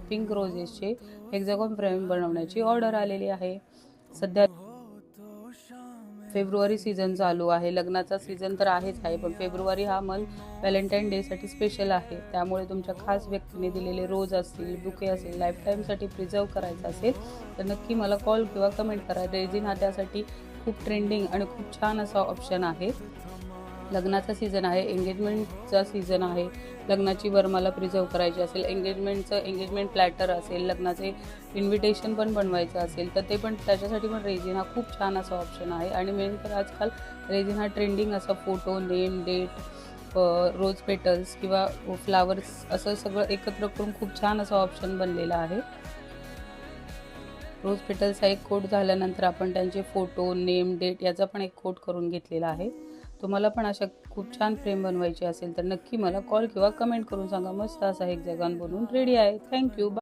Pink रोजेसचे hexagon frame बनवण्याची order आलेली आहे। सध्या फेब्रुवारी सीझन चालू आहे, लग्नाचा सीझन तर आहेच आहे, पण फेब्रुवारी हा मंथ व्हॅलेंटाईन डेसाठी स्पेशल आहे। त्यामुळे तुमच्या खास व्यक्तीने दिलेले रोज असतील, बुके असेल, लाईफ टाईमसाठी प्रिझर्व करायचं असेल तर नक्की मला कॉल किंवा कमेंट करा। रेझिन हा त्यासाठी खूप ट्रेंडिंग आणि खूप छान असा ऑप्शन आहे। लग्नाचा सीझन आहे, एंगेजमेंटचा सीझन आहे, लग्नाची वरमाला प्रिझर्व करायची असेल, एंगेजमेंट प्लॅटर असेल, लग्नाचे इन्व्हिटेशन पण बनवायचं असेल तर ते पण त्याच्यासाठी पण रेझिन हा खूप छान असा ऑप्शन आहे। आणि मेन तर आजकाल रेझिन हा ट्रेंडिंग असा photo, name, date, rose petals किंवा फ्लावर्स असं सगळं एकत्र करून खूप छान असा ऑप्शन बनलेला आहे। रोज पेटल्सचा एक कोट झाल्यानंतर आपण त्यांचे फोटो, नेम, डेट याचा पण एक कोट करून घेतलेला आहे। तुम्हाला पण अशा खूप छान फ्रेम बनवायची असेल तर नक्की मला कॉल किंवा कमेंट करून सांगा। मस्त असा हेक्सागॉन बनवून रेडी आहे। थँक्यू।